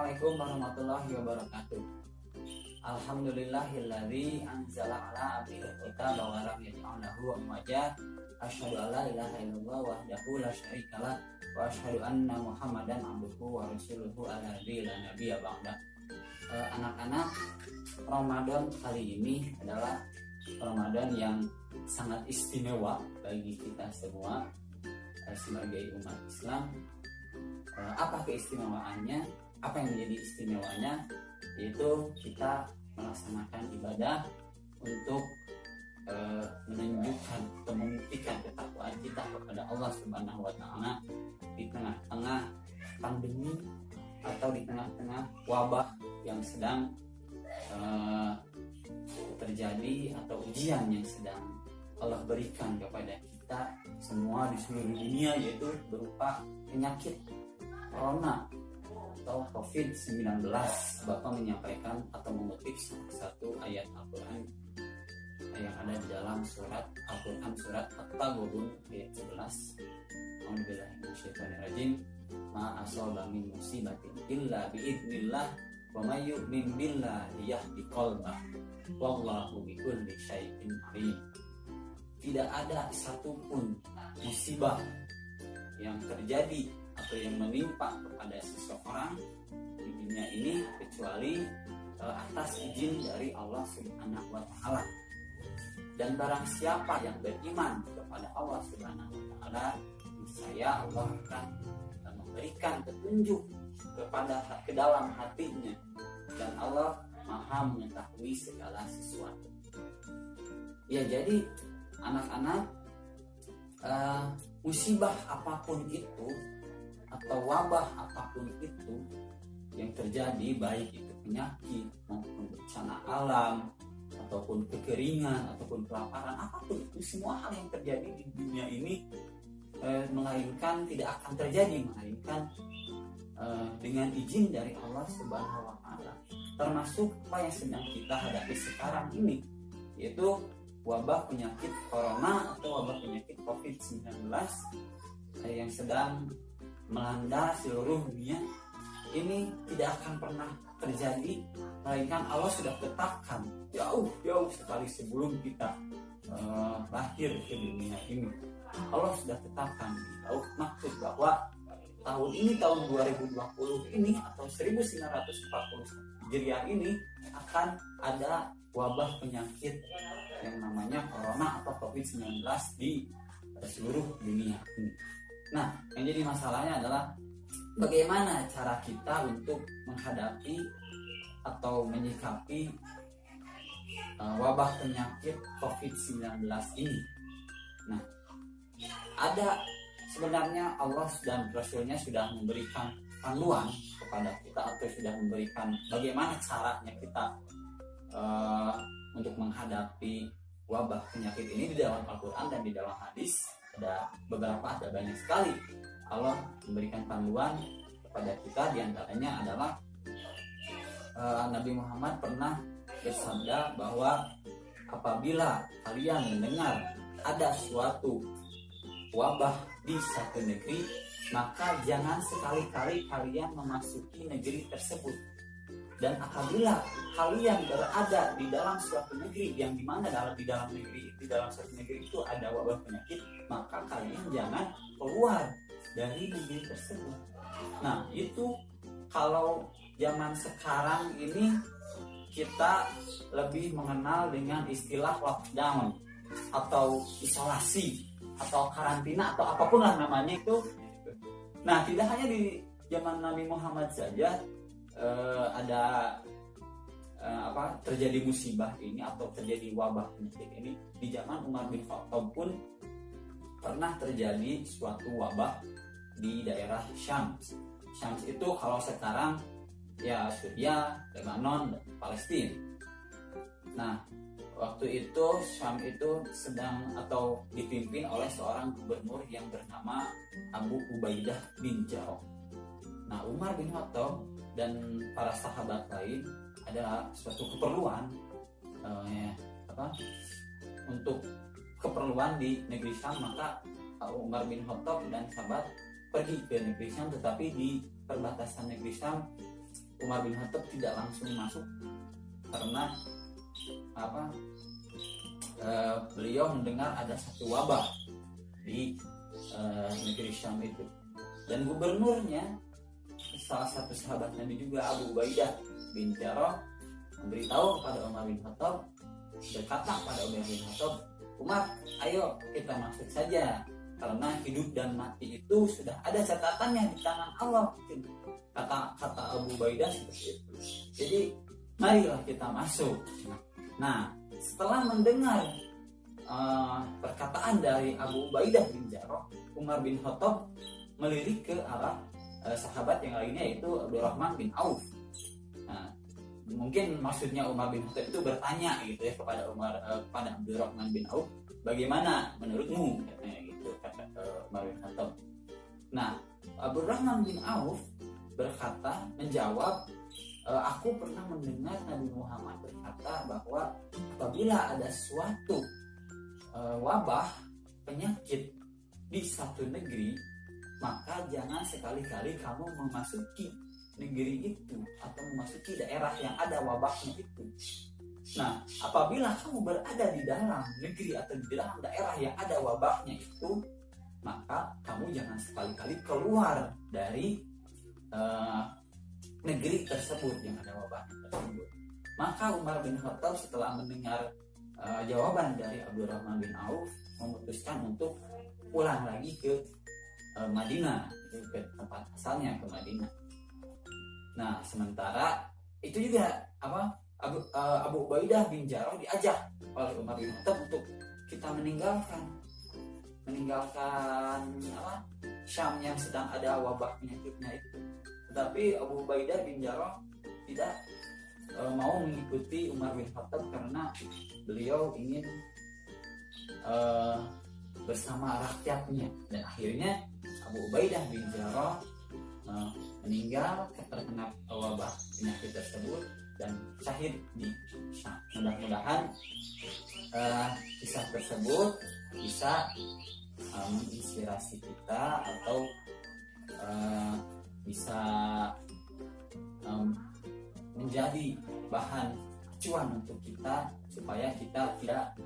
Assalamualaikum warahmatullahi wabarakatuh. Alhamdulillahilladzi anzala ala abdihi kitaba wa lam yaj'al lahu iwaja. Asyhadu an la ilaha illallah wahdahu la syarikalah wa asyhadu anna Muhammadan abduhu wa rasuluhu alladzi la nabiyya ba'da. Anak-anak, Ramadan kali ini adalah Ramadan yang sangat istimewa bagi kita semua sebagai umat Islam. Apa keistimewaannya? Apa yang menjadi istimewanya? Yaitu kita melaksanakan ibadah untuk menunjukkan atau membuktikan ketakwaan kita kepada Allah Subhanahu wa Ta'ala di tengah-tengah pandemi atau di tengah-tengah wabah yang sedang terjadi atau ujian yang sedang Allah berikan kepada kita semua di seluruh dunia, yaitu berupa penyakit Corona atau COVID-19. Bapak menyampaikan atau mengutip satu ayat Al-Quran yang ada di dalam surat Al-Quran surat At-Taghabun ayat 11. Alhamdulillah minasyaitonirrajim. Ma asaba min musibatin illa biidznillah wa may yu'min billahi yahdi qalbah wallahu bikulli syai'in alim. Tidak ada satupun musibah yang terjadi atau yang menimpa kepada seseorang di dunia ini kecuali atas izin dari Allah Subhanahu wa Ta'ala. Dan barang siapa yang beriman kepada Allah Subhanahu wa Ta'ala, niscaya Allah akan memberikan petunjuk ke dalam hatinya, dan Allah Maha mengetahui segala sesuatu. Ya, jadi anak-anak, musibah apapun itu atau wabah apapun itu yang terjadi, baik itu penyakit maupun bencana alam ataupun kekeringan ataupun kelaparan, apapun itu, semua hal yang terjadi di dunia ini melainkan tidak akan terjadi melainkan dengan izin dari Allah Subhanahu wa Ta'ala. Termasuk apa yang sedang kita hadapi sekarang ini, yaitu wabah penyakit Corona atau wabah penyakit COVID-19 yang sedang melanda seluruh dunia. Ini tidak akan pernah terjadi melainkan Allah sudah tetapkan jauh sekali sebelum kita lahir ke dunia ini. Allah sudah tetapkan jauh, maksud bahwa tahun ini, tahun 2020 ini atau 1940 Hijriah ini akan ada wabah penyakit yang namanya Corona atau COVID-19 di seluruh dunia ini. Nah, yang jadi masalahnya adalah bagaimana cara kita untuk menghadapi atau menyikapi wabah penyakit COVID-19 ini. Nah, ada sebenarnya Allah dan Rasulnya sudah memberikan panduan kepada kita atau sudah memberikan bagaimana caranya kita untuk menghadapi wabah penyakit ini di dalam Al-Quran dan di dalam hadis. Ada banyak sekali Allah memberikan panduan kepada kita. Di antaranya adalah Nabi Muhammad pernah bersabda bahwa apabila kalian mendengar ada suatu wabah di satu negeri, maka jangan sekali-kali kalian memasuki negeri tersebut. Dan apabila kalian berada di dalam suatu negeri yang dimana di dalam suatu negeri itu ada wabah penyakit, maka kalian jangan keluar dari negeri tersebut. Nah, itu kalau zaman sekarang ini kita lebih mengenal dengan istilah lockdown atau isolasi atau karantina atau apapun lah namanya itu. Nah, tidak hanya di zaman Nabi Muhammad saja ada terjadi musibah ini atau terjadi wabah penyakit ini. Di zaman Umar bin Khattab pun pernah terjadi suatu wabah di daerah Syams. Syams itu kalau sekarang ya Syria, Lebanon, dan Palestina. Nah, waktu itu Syam itu sedang atau dipimpin oleh seorang gubernur yang bernama Abu Ubaidah bin Jarrah. Nah, Umar bin Khattab dan para sahabat lain ada suatu keperluan untuk keperluan di negeri Syam, maka Umar bin Khattab dan sahabat pergi ke negeri Syam, tetapi di perbatasan negeri Syam Umar bin Khattab tidak langsung masuk karena beliau mendengar ada satu wabah di negeri Syam itu, dan gubernurnya salah satu sahabat Nabi juga, Abu Ubaidah bin Jarrah, memberitahu kepada Umar bin Khattab, berkata kepada Umar bin Khattab, Umar, ayo kita masuk saja, karena hidup dan mati itu sudah ada catatannya di tangan Allah. Kata Abu Ubaidah seperti itu. Jadi marilah kita masuk. Nah, setelah mendengar perkataan dari Abu Ubaidah bin Jarrah, Umar bin Khattab melirik ke arah sahabat yang lainnya, yaitu Abdurrahman bin Auf. Nah, mungkin maksudnya Umar bin Khattab itu bertanya gitu ya kepada kepada Abdurrahman bin Auf, bagaimana menurutmu, katanya gitu, kata Umar bin Khattab. Nah, Abdurrahman bin Auf menjawab, aku pernah mendengar Nabi Muhammad berkata bahwa apabila ada suatu wabah, penyakit di satu negeri, maka jangan sekali-kali kamu memasuki negeri itu atau memasuki daerah yang ada wabahnya itu. Nah, apabila kamu berada di dalam negeri atau di dalam daerah yang ada wabahnya itu, maka kamu jangan sekali-kali keluar dari negeri tersebut yang ada wabahnya tersebut. Maka Umar bin Khattab setelah mendengar jawaban dari Abdurrahman bin Auf, memutuskan untuk pulang lagi ke Madinah, ke tempat asalnya, ke Madinah. Nah, sementara itu juga Abu Ubaidah bin Jarrah diajak oleh Umar bin Khattab untuk kita meninggalkan Syam yang sedang ada wabah penyakitnya itu. Tetapi Abu Ubaidah bin Jarrah tidak mau mengikuti Umar bin Khattab karena beliau ingin bersama rakyatnya, dan akhirnya Abu Ubaidah bin Jarrah meninggal terkena wabah penyakit tersebut dan syahid di Syam. Mudah-mudahan kisah tersebut bisa menginspirasi kita atau bisa menjadi bahan acuan untuk kita supaya kita tidak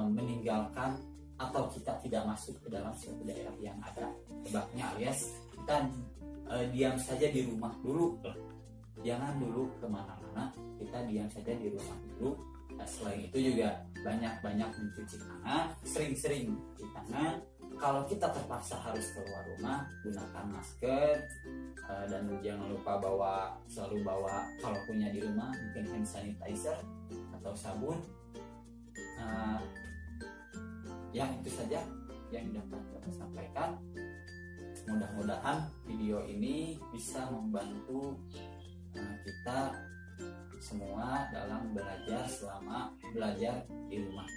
meninggalkan atau kita tidak masuk ke dalam suatu daerah yang ada wabahnya, alias kita diam saja di rumah dulu, jangan dulu kemana-mana, kita diam saja di rumah dulu. Nah, selain itu juga banyak-banyak mencuci tangan, sering-sering mencuci tangan. Kalau kita terpaksa harus keluar rumah, gunakan masker, dan jangan lupa selalu bawa kalau punya di rumah mungkin hand sanitizer atau sabun. Ya, itu saja yang dapat saya sampaikan. Mudah-mudahan video ini bisa membantu kita semua dalam selama belajar di rumah.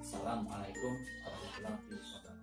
Assalamualaikum warahmatullahi wabarakatuh.